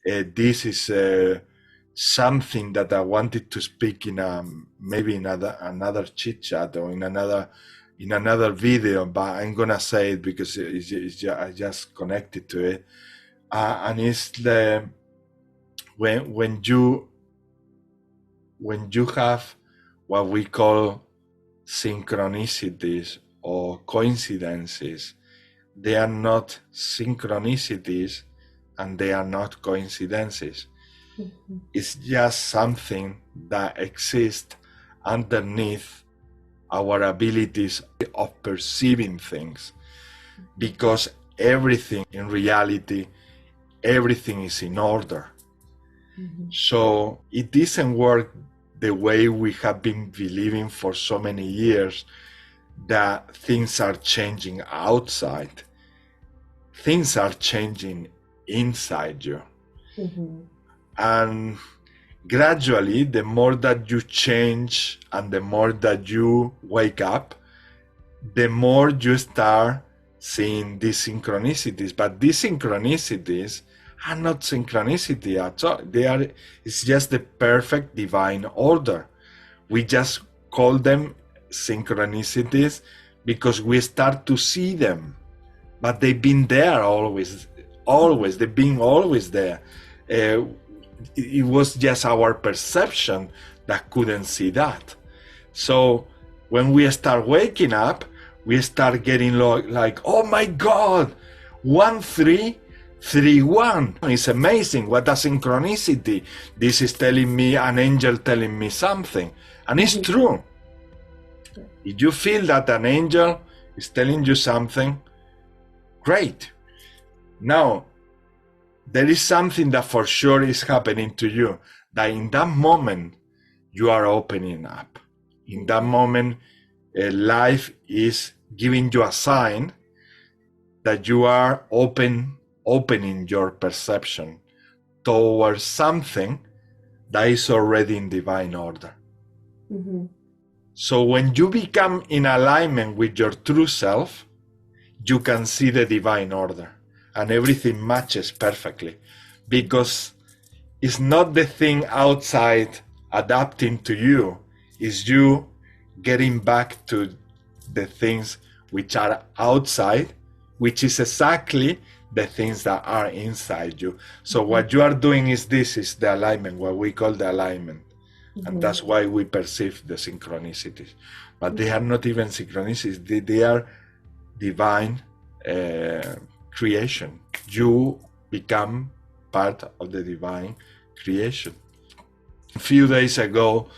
this is something that I wanted to speak in maybe another chit chat or in another video, but I'm gonna say it because I just connected to it, and it's when you have what we call synchronicities or coincidences. They are not synchronicities and they are not coincidences. Mm-hmm. It's just something that exists underneath our abilities of perceiving things, because everything in reality, everything is in order. Mm-hmm. So it doesn't work the way we have been believing for so many years, that things are changing outside. Things are changing inside you. Mm-hmm. And gradually, the more that you change and the more that you wake up, the more you start seeing these synchronicities. But these synchronicities are not synchronicity at all. It's just the perfect divine order. We just call them synchronicities because we start to see them, but they've been there always. They've been always there. It was just our perception that couldn't see that. So when we start waking up, we start getting like, oh my God, 1331. It's amazing. What a synchronicity. This is telling me, an angel telling me something. And it's true. If you feel that an angel is telling you something, great. Now, there is something that for sure is happening to you, that in that moment, you are opening up. In that moment, life is giving you a sign that you are opening your perception towards something that is already in divine order. Mm-hmm. So when you become in alignment with your true self, you can see the divine order and everything matches perfectly, because it's not the thing outside adapting to you, it's you getting back to the things which are outside, which is exactly the things that are inside you. So what you are doing is the alignment, what we call the alignment. Mm-hmm. And that's why we perceive the synchronicities. But they are not even synchronicities, they are divine creation. You become part of the divine creation. A few days ago,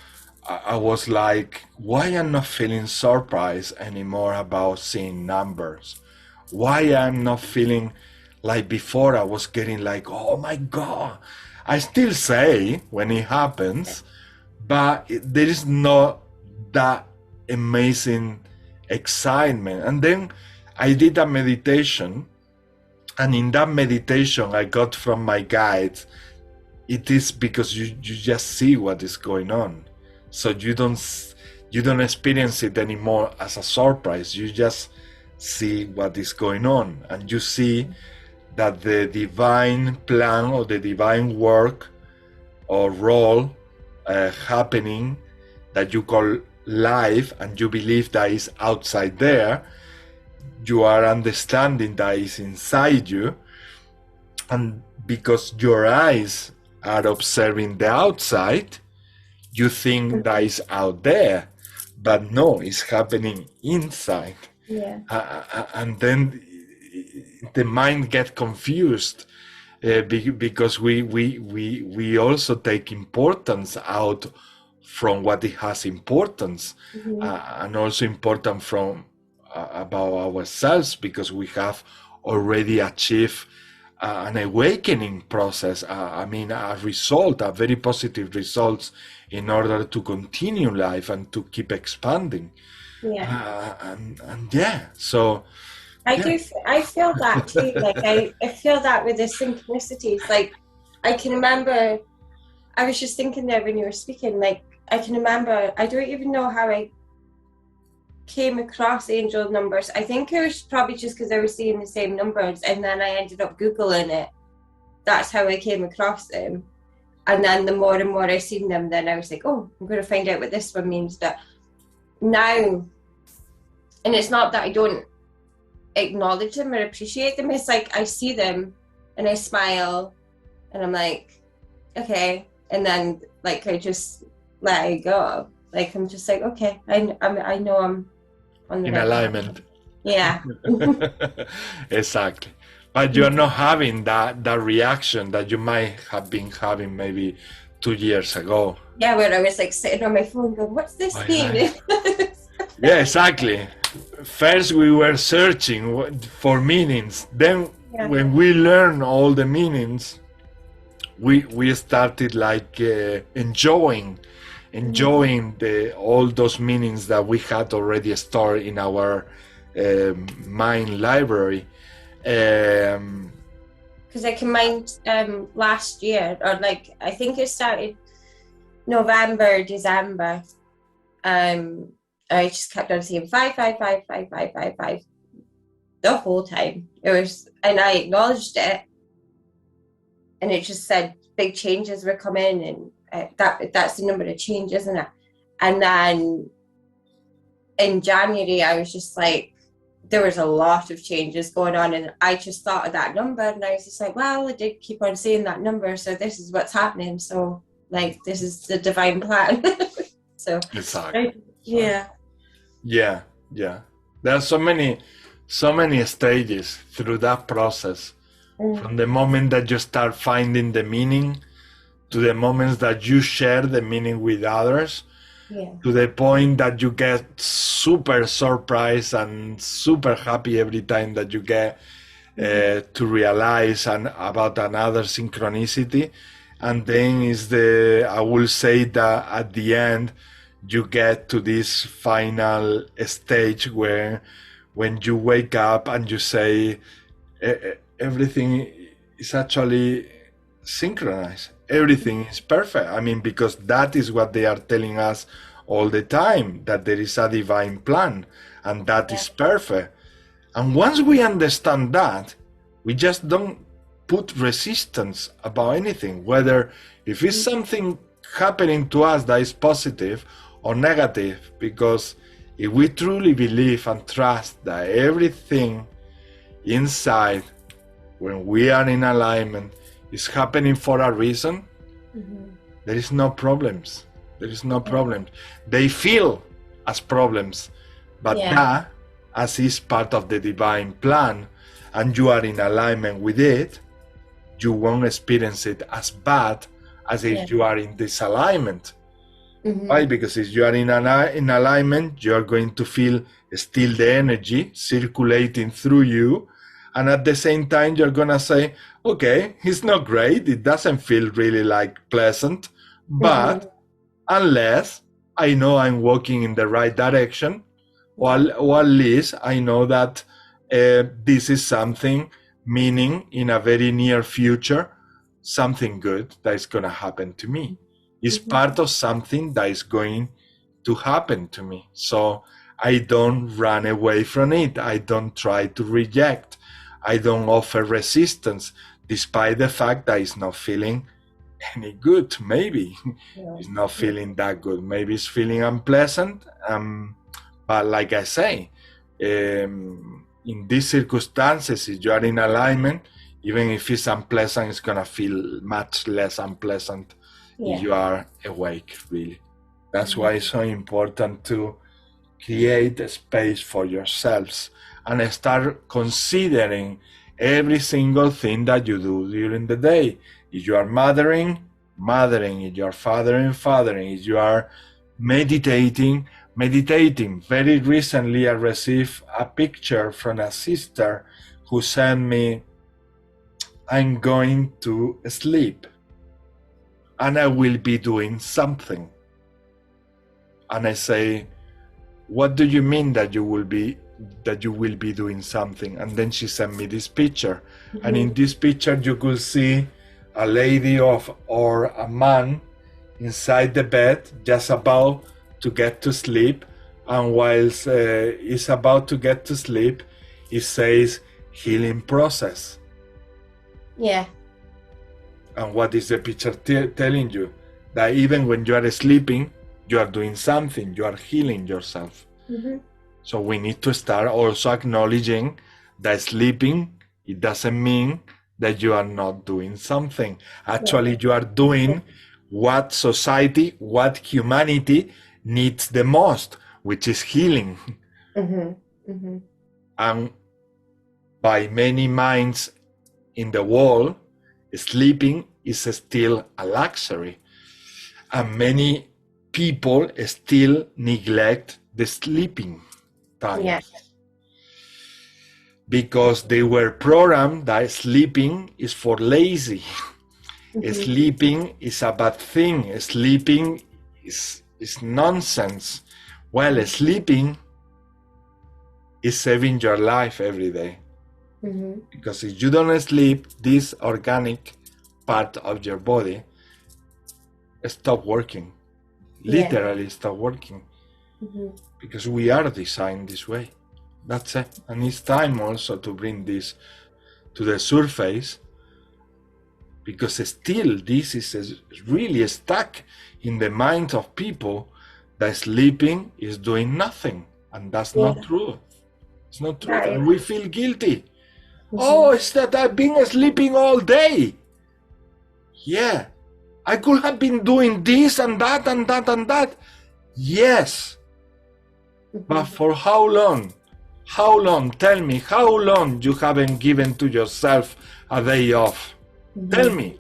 I was like, why I'm not feeling surprised anymore about seeing numbers? Why I'm not feeling like before I was getting like, oh my God. I still say when it happens, but there is not that amazing excitement. And then I did a meditation, and in that meditation I got from my guides, it is because you just see what is going on. So you don't experience it anymore as a surprise. You just see what is going on, and you see that the divine plan or the divine work or role happening that you call life, and you believe that is outside there, you are understanding that is inside you, and because your eyes are observing the outside, you think that is out there, but no, it's happening inside. Yeah. And then the mind gets confused because we also take importance out from what it has importance, and also important from about ourselves, because we have already achieved an awakening process, a result, a very positive results in order to continue life and to keep expanding. Yeah. And yeah, so I feel that too. Like I feel that with the synchronicities. Like I can remember, I was just thinking there when you were speaking, like I can remember, I don't even know how I came across angel numbers. I think it was probably just because I was seeing the same numbers, and then I ended up Googling it. that's how I came across them. And then the more and more I seen them, then I was like, oh, I'm going to find out what this one means. But now, and it's not that I don't acknowledge them or appreciate them, it's like I see them and I smile and I'm like, okay, and then like I just let it go. Like I'm just like, okay, I know I'm on the in right alignment. path. Yeah. Exactly. But you're not having that reaction that you might have been having maybe 2 years ago. Yeah, where I was like sitting on my phone going, what's this mean? Yeah, exactly. First we were searching for meanings. Then when we learn all the meanings, we started like enjoying all those meanings that we had already stored in our mind library. Because I can mind last year, or like I think it started November, December. I just kept on saying 5, 5, 5, 5, 5, 5, 5 the whole time. It was, and I acknowledged it, and it just said big changes were coming, and that's the number of changes, isn't it? And then in January, I was just like, there was a lot of changes going on, and I just thought of that number, and I was just like, well, I did keep on saying that number, so this is what's happening. So like, this is the divine plan. So exactly. Yeah. There are so many stages through that process, from the moment that you start finding the meaning to the moments that you share the meaning with others, to the point that you get super surprised and super happy every time that you get to realize about another synchronicity. And then I will say that at the end you get to this final stage where when you wake up and you say everything is actually synchronized, everything is perfect. I mean, because that is what they are telling us all the time, that there is a divine plan and that is perfect. And once we understand that, we just don't put resistance about anything, whether if it's something happening to us that is positive or negative, because if we truly believe and trust that everything inside, when we are in alignment, is happening for a reason, there is no problems. There is no problems. They feel as problems, but that, as is part of the divine plan, and you are in alignment with it, you won't experience it as bad as if you are in disalignment. Right? Because if you are in alignment, you are going to feel still the energy circulating through you, and at the same time you're gonna say, okay, it's not great, it doesn't feel really like pleasant, but unless I know I'm walking in the right direction, or at least I know that this is something, meaning in a very near future, something good that is gonna happen to me. It's part of something that is going to happen to me. So I don't run away from it. I don't try to reject. I don't offer resistance, despite the fact that it's not feeling any good. Maybe it's not feeling that good. Maybe it's feeling unpleasant. But like I say, in these circumstances, if you are in alignment, even if it's unpleasant, it's gonna feel much less unpleasant if you are awake, really. That's why it's so important to create a space for yourselves and start considering every single thing that you do during the day. If you are mothering, if you are fathering, if you are meditating. Very recently I received a picture from a sister who sent me, I'm going to sleep and I will be doing something. And I say, what do you mean that you will be doing something? And then she sent me this picture. And in this picture you could see a lady or a man inside the bed, just about to get to sleep. And whilst he's about to get to sleep, it says healing process. And what is the picture telling you? That even when you are sleeping, you are doing something, you are healing yourself. Mm-hmm. So we need to start also acknowledging that sleeping, it doesn't mean that you are not doing something. Actually, you are doing what society, what humanity needs the most, which is healing. Mm-hmm. Mm-hmm. And by many minds in the world, sleeping is still a luxury. And many people still neglect the sleeping time. Yeah. Because they were programmed that sleeping is for lazy. Mm-hmm. Sleeping is a bad thing. Sleeping is nonsense. Well, sleeping is saving your life every day. Mm-hmm. Because if you don't sleep, this organic part of your body stop working. Literally stop working. Mm-hmm. Because we are designed this way. That's it. And it's time also to bring this to the surface, because still this is really stuck in the minds of people that sleeping is doing nothing. And that's not true. It's not true. Right. And we feel guilty. Mm-hmm. Oh, it's that I've been sleeping all day. Yeah. I could have been doing this and that and that and that. Yes. Mm-hmm. But for how long? How long? Tell me, how long you haven't given to yourself a day off? Mm-hmm. Tell me.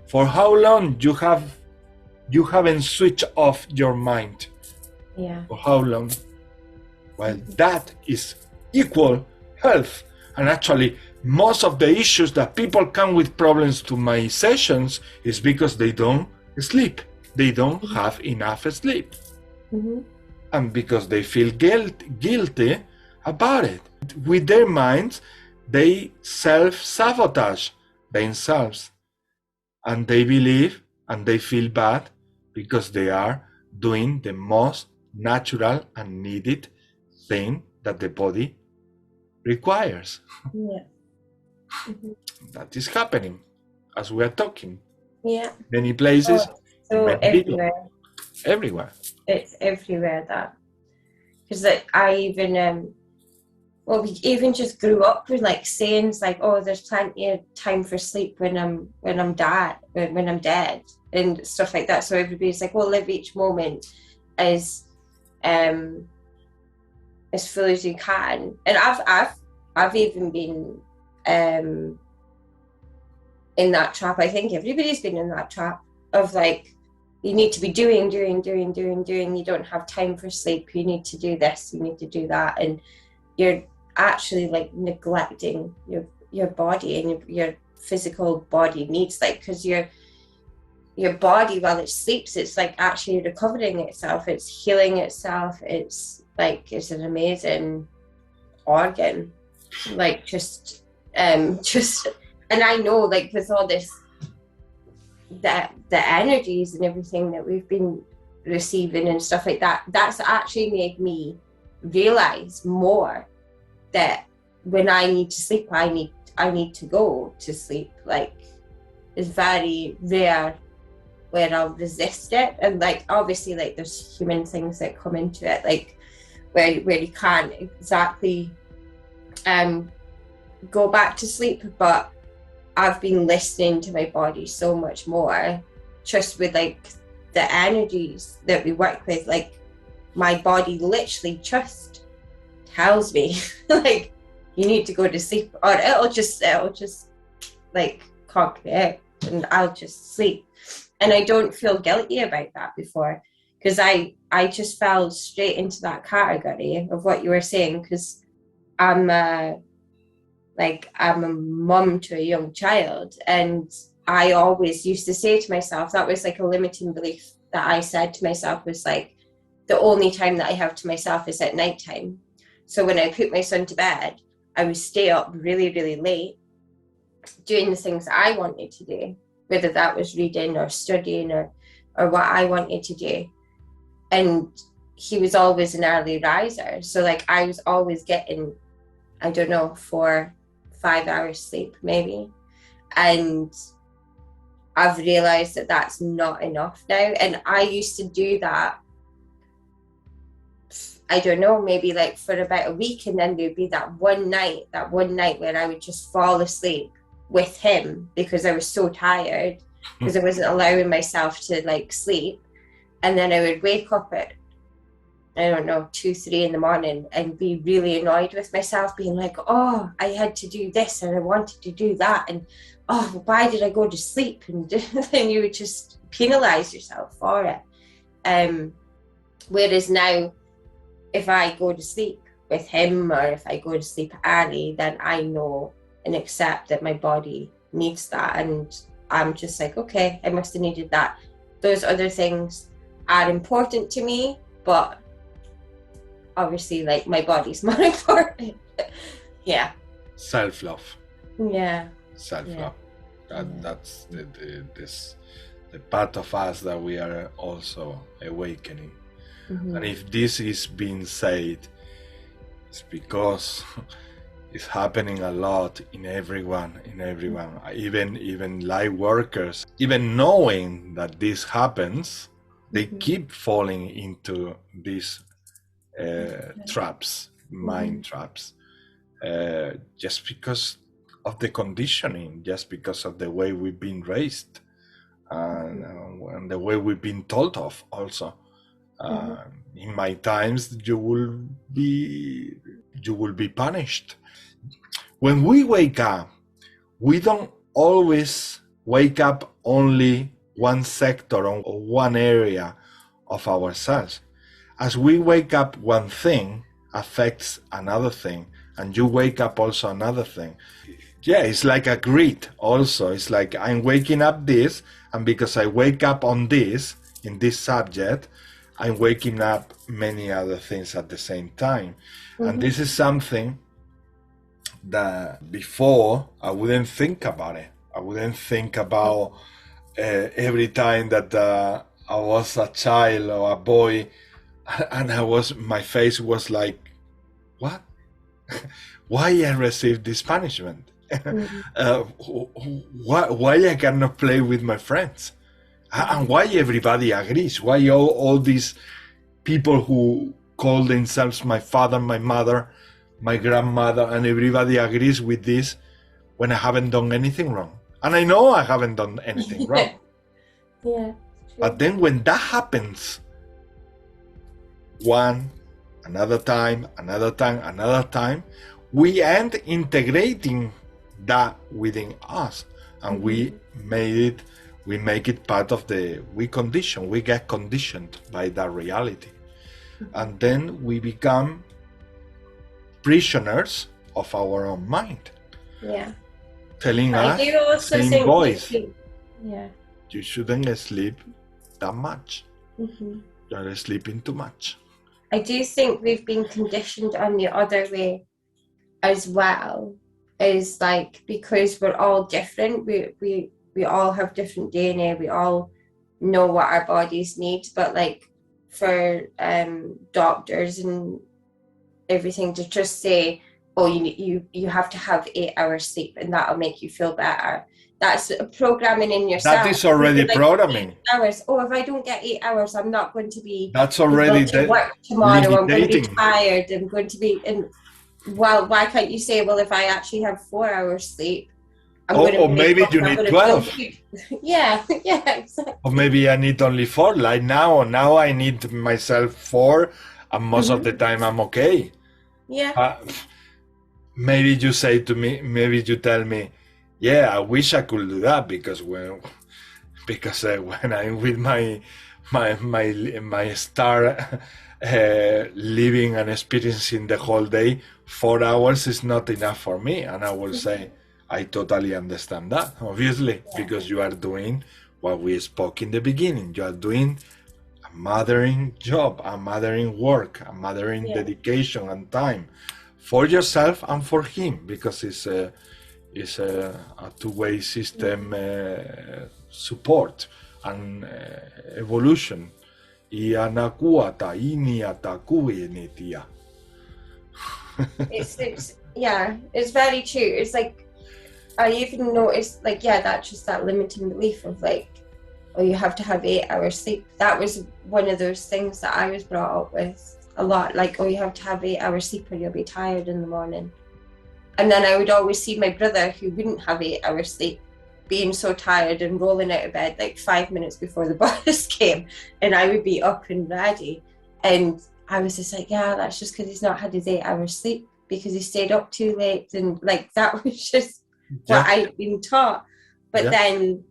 For how long you haven't switched off your mind? Yeah. For how long? Well, that is equal health. And actually, most of the issues that people come with problems to my sessions is because they don't sleep. They don't have enough sleep. Mm-hmm. And because they feel guilty about it. With their minds, they self-sabotage themselves. And they believe and they feel bad because they are doing the most natural and needed thing that the body requires. Yeah. Mm-hmm. That is happening as we are talking. Yeah. Many places, So many everywhere. people, everywhere. It's everywhere that. Because I even we even just grew up with like sayings like, "Oh, there's plenty of time for sleep when I'm dead," and stuff like that. So everybody's like, "Well, live each moment as full as you can." And I've even been in that trap. I think everybody's been in that trap of like, you need to be doing. You don't have time for sleep. You need to do this. You need to do that, and you're actually like neglecting your body and your physical body needs, like, because your body while it sleeps, it's like actually recovering itself. It's healing itself. It's like, it's an amazing organ. Like just and I know, like, with all this, that the energies and everything that we've been receiving and stuff like that, that's actually made me realize more that when I need to sleep, I need to go to sleep. Like, it's very rare where I'll resist it, and like obviously like there's human things that come into it, like where you can't exactly go back to sleep, but I've been listening to my body so much more, just with like the energies that we work with. Like, my body literally just tells me like, you need to go to sleep, or it'll just like conk me out and I'll just sleep. And I don't feel guilty about that before, because I just fell straight into that category of what you were saying, because I'm a mum to a young child, and I always used to say to myself, that was like a limiting belief that I said to myself, was like, the only time that I have to myself is at night time. So when I put my son to bed, I would stay up really, really late doing the things that I wanted to do, whether that was reading or studying or what I wanted to do. And he was always an early riser. So like, I was always getting, I don't know, 4-5 hours sleep maybe. And I've realized that that's not enough now. And I used to do that, I don't know, maybe like for about a week, and then there'd be that one night where I would just fall asleep with him because I was so tired, because I wasn't allowing myself to like sleep. And then I would wake up at, I don't know, 2, 3 in the morning and be really annoyed with myself, being like, oh, I had to do this and I wanted to do that. And oh, why did I go to sleep? And then you would just penalize yourself for it. Whereas now, if I go to sleep with him or if I go to sleep early, then I know and accept that my body needs that. And I'm just like, okay, I must have needed that. Those other things are important to me, but obviously, like, my body's more important. Yeah. Self-love. Yeah. Self-love. That's the part of us that we are also awakening. And if this is being said, it's because it's happening a lot in everyone, even light workers. Even knowing that this happens, they keep falling into these traps, mind traps, just because of the conditioning, just because of the way we've been raised, and the way we've been told of also. In my times, you will be punished. When we wake up, we don't always wake up only one sector or one area of ourselves. As we wake up, one thing affects another thing, and you wake up also another thing. Yeah, it's like a grid also. It's like I'm waking up this, and because I wake up on this, in this subject, I'm waking up many other things at the same time. And this is something that before I wouldn't think about it. I wouldn't think about every time that I was a child or a boy, and my face was like, what? Why I received this punishment? Why I cannot play with my friends? And why everybody agrees? Why all these people who call themselves my father, my mother, my grandmother, and everybody agrees with this when I haven't done anything wrong? And I know I haven't done anything wrong. Yeah. But then when that happens, another time, we end integrating that within us, and we make it part of we get conditioned by that reality. And then we become prisoners of our own mind. Yeah. Telling us, same voice, you shouldn't sleep that much. You're sleeping too much. I do think we've been conditioned on the other way as well, is like, because we're all different, we all have different DNA, we all know what our bodies need, but like for doctors and everything to just say, oh, you have to have 8 hours sleep and that'll make you feel better. That's programming in yourself. That is already like programming. 8 hours. Oh, if I don't get 8 hours, I'm not going to be. That's already to work tomorrow. I'm going to be tired. I'm going to be. And well, why can't you say, well, if I actually have 4 hours sleep, or maybe you need 12. Yeah, exactly. Or maybe I need only 4. Like now I need myself 4, and most of the time I'm okay. Yeah. Maybe you say to me, maybe you tell me, yeah, I wish I could do that, because when I'm with my star living and experiencing the whole day, 4 hours is not enough for me. And I will say, I totally understand that, obviously, because you are doing what we spoke in the beginning. You are doing a mothering job, a mothering work, a mothering dedication and time for yourself and for him, because it's a two-way system support and evolution. It's very true. It's like I even noticed, like, yeah, that's just that limiting belief of like, oh, you have to have 8 hours sleep. That was one of those things that I was brought up with a lot, like, oh, you have to have 8 hours sleep or you'll be tired in the morning. And then I would always see my brother, who wouldn't have 8 hours sleep, being so tired and rolling out of bed like 5 minutes before the bus came, and I would be up and ready. And I was just like, yeah, that's just because he's not had his 8 hours sleep, because he stayed up too late. And like, that was just what I'd been taught. But then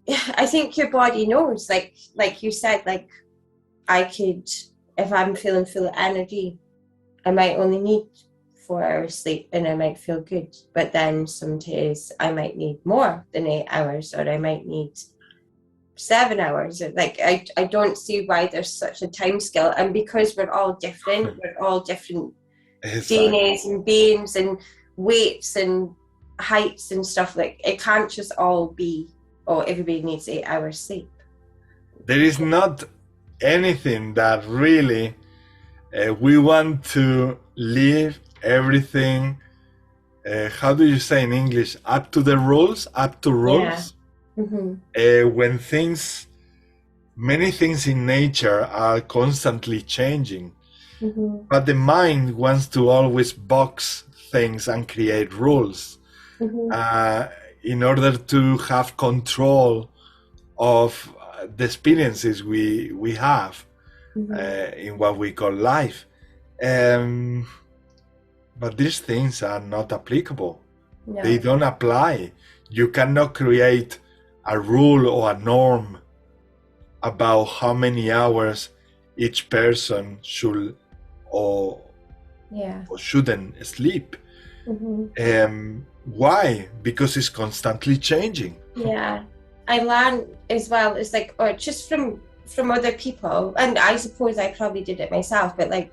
I think your body knows, like you said, like, I could, if I'm feeling full of energy, I might only need 4 hours sleep and I might feel good. But then some days I might need more than 8 hours, or I might need 7 hours. Like, I don't see why there's such a time scale. And because we're all different DNAs and beings and weights and heights and stuff, like, it can't just all be, oh, everybody needs 8 hours sleep. There is not anything that really we want to leave everything, how do you say in English, up to rules. When many things in nature are constantly changing, but the mind wants to always box things and create rules in order to have control of the experiences we have in what we call life. But these things are not applicable. No. They don't apply. You cannot create a rule or a norm about how many hours each person should or shouldn't sleep. Why? Because it's constantly changing. Yeah. I learned as well, it's like, or just from other people, and I suppose I probably did it myself, but like,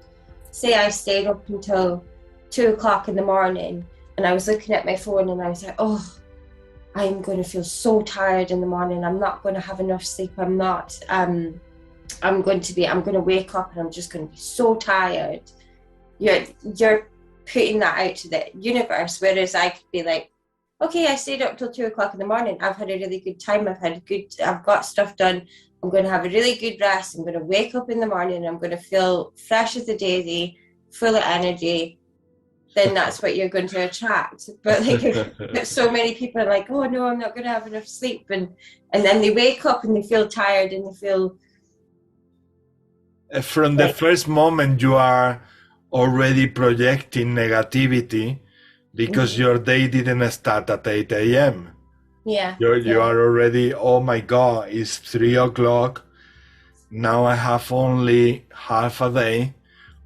say I stayed up until 2 o'clock in the morning and I was looking at my phone and I was like, oh, I'm going to feel so tired in the morning, I'm not going to have enough sleep, I'm going to wake up and I'm just going to be so tired. You're putting that out to the universe, whereas I could be like, okay, I stayed up till 2 o'clock in the morning, I've had a really good time, I've got stuff done, I'm going to have a really good rest, I'm going to wake up in the morning, I'm going to feel fresh as a daisy, full of energy. Then that's what you're going to attract. But like, if so many people are like, oh no, I'm not going to have enough sleep, and then they wake up and they feel tired and they feel from the first moment you are already projecting negativity because your day didn't start at 8 a.m. You are already, oh my God, it's 3 o'clock. Now I have only half a day.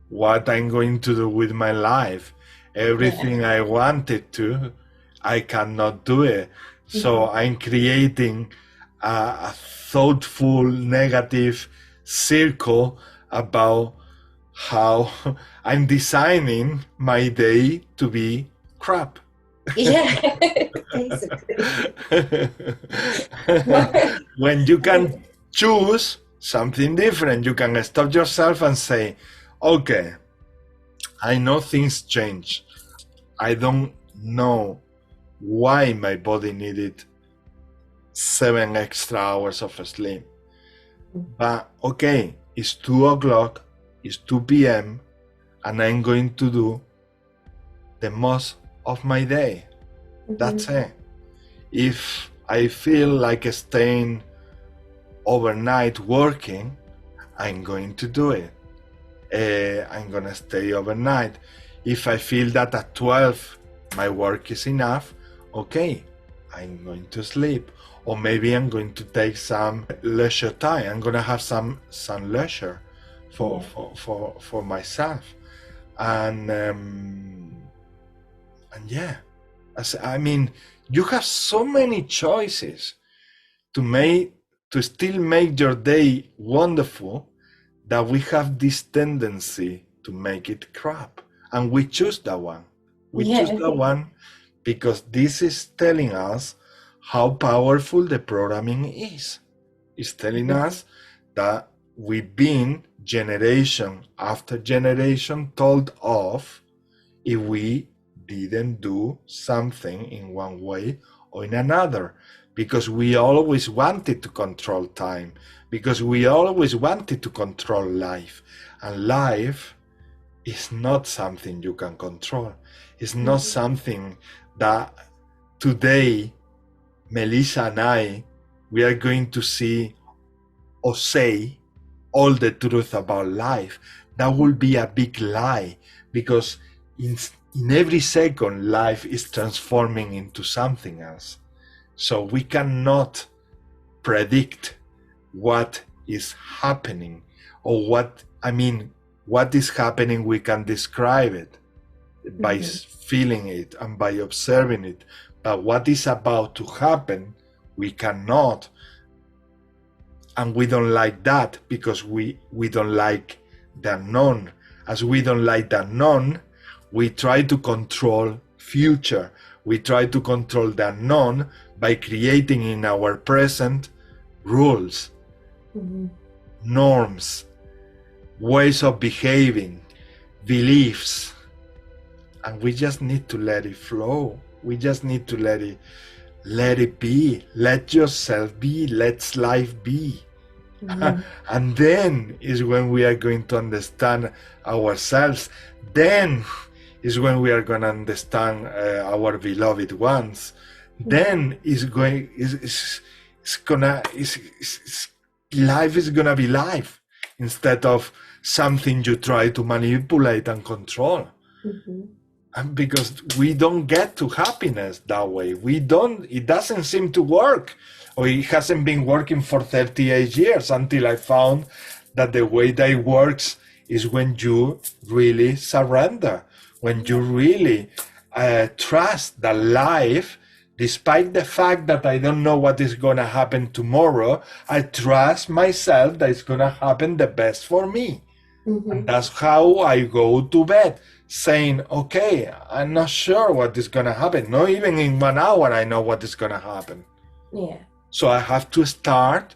What I'm going to do with my life? Everything I wanted to, I cannot do it. So I'm creating a thoughtful negative circle about how I'm designing my day to be crap. Basically. When you can choose something different, you can stop yourself and say, okay, I know things change. I don't know why my body needed 7 extra hours of sleep. But okay, it's 2 o'clock, it's 2 p.m., and I'm going to do the most of my day. That's it. If I feel like staying overnight working, I'm going to do it. I'm gonna stay overnight. If I feel that at 12 my work is enough, okay, I'm going to sleep. Or maybe I'm going to take some leisure time. I'm gonna have some leisure for myself. And yeah, I mean, you have so many choices to still make your day wonderful, that we have this tendency to make it crap, and we choose that one. We choose that one because this is telling us how powerful the programming is. It's telling us that we've been generation after generation told off, if we didn't do something in one way or in another, because we always wanted to control time, because we always wanted to control life, and life is not something you can control. It's not something that today Melissa and I, we are going to see or say all the truth about life. That will be a big lie, because in every second life is transforming into something else. So we cannot predict what is happening, or what is happening. We can describe it by feeling it and by observing it, but what is about to happen, we cannot. And we don't like that, because we don't like the unknown. As we don't like the unknown, we try to control future. We try to control the unknown by creating in our present rules, norms, ways of behaving, beliefs. And we just need to let it flow. We just need to let it be. Let yourself be. Let life be. And then is when we are going to understand ourselves. Then is when we are going to understand our beloved ones. Then life is gonna be life, instead of something you try to manipulate and control. And because we don't get to happiness that way, it doesn't seem to work, or it hasn't been working for 38 years, until I found that the way that it works is when you really surrender, when you really trust that life, despite the fact that I don't know what is going to happen tomorrow, I trust myself that it's going to happen the best for me. And that's how I go to bed, saying, okay, I'm not sure what is going to happen. Not even in 1 hour I know what is going to happen. Yeah. So I have to start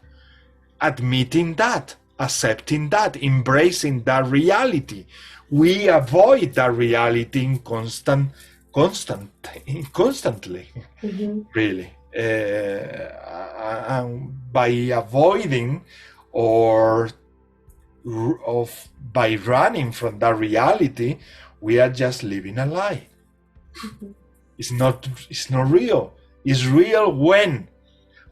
admitting that, accepting that, embracing that reality. We avoid that reality constantly, really. By avoiding by running from that reality, we are just living a lie. It's not real. It's real when?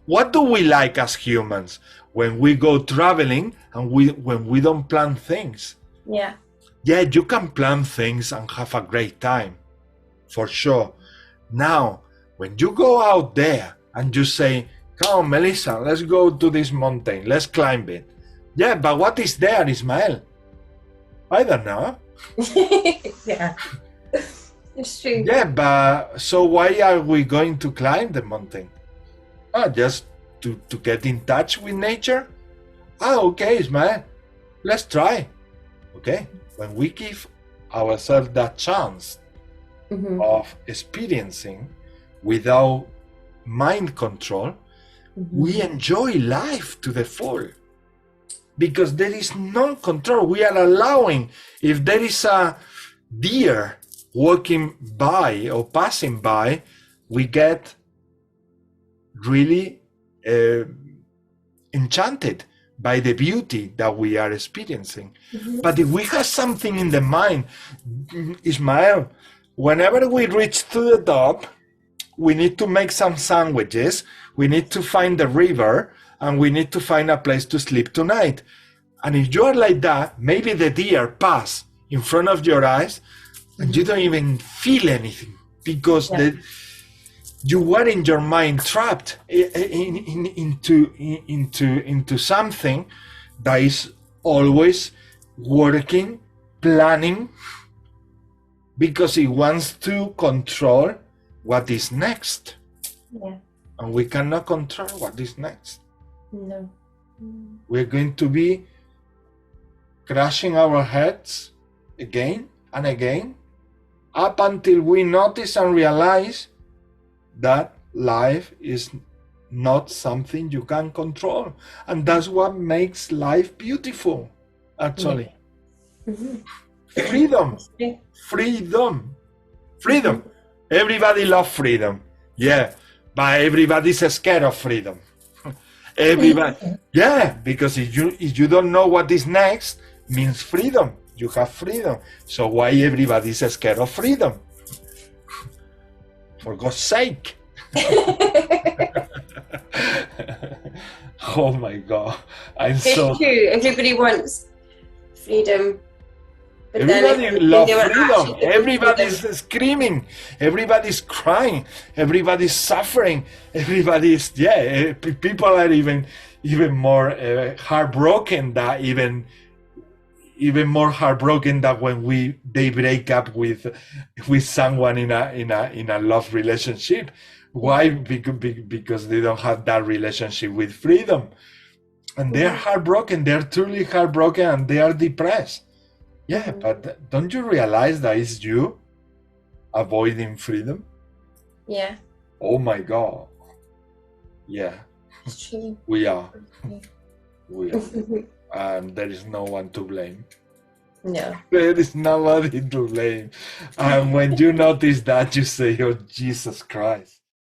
What do we like as humans? When we go traveling and when we don't plan things. Yeah. Yeah, you can plan things and have a great time, for sure. Now, when you go out there and you say, come on, Melissa, let's go to this mountain, let's climb it. Yeah, but what is there, Ismael? I don't know. Yeah, it's true. Yeah, but so why are we going to climb the mountain? Just to get in touch with nature? Okay, Ismael, let's try. Okay, when we give ourselves that chance of experiencing without mind control, we enjoy life to the full. Because there is no control. We are allowing, if there is a deer walking by or passing by, we get really enchanted by the beauty that we are experiencing. But if we have something in the mind, Ismael, whenever we reach to the top, we need to make some sandwiches, we need to find the river, and we need to find a place to sleep tonight. And if you are like that, maybe the deer pass in front of your eyes and you don't even feel anything, because you were in your mind trapped into something that is always working, planning, because it wants to control what is next. Yeah. And we cannot control what is next. No. We're going to be crashing our heads again and again, up until we notice and realize that life is not something you can control. And that's what makes life beautiful, actually. Freedom. Freedom. Everybody loves freedom. Yeah, but everybody's scared of freedom. Everybody, yeah, because if you don't know what is next, means freedom. You have freedom. So why everybody's scared of freedom? For God's sake. Oh my God. It's true. Everybody wants freedom. But everybody loves freedom. Everybody's screaming. Everybody's crying. Everybody's suffering. Everybody's, people are even more heartbroken than even more heartbroken than when they break up with someone in a love relationship. Why? Because they don't have that relationship with freedom, and they're heartbroken. They're truly heartbroken, and they are depressed. Yeah, but don't you realize that it's you avoiding freedom? Yeah. Oh my God. Yeah. It's true. We are. We are. And there is no one to blame. No. There is nobody to blame. And when you notice that, you say, oh, Jesus Christ.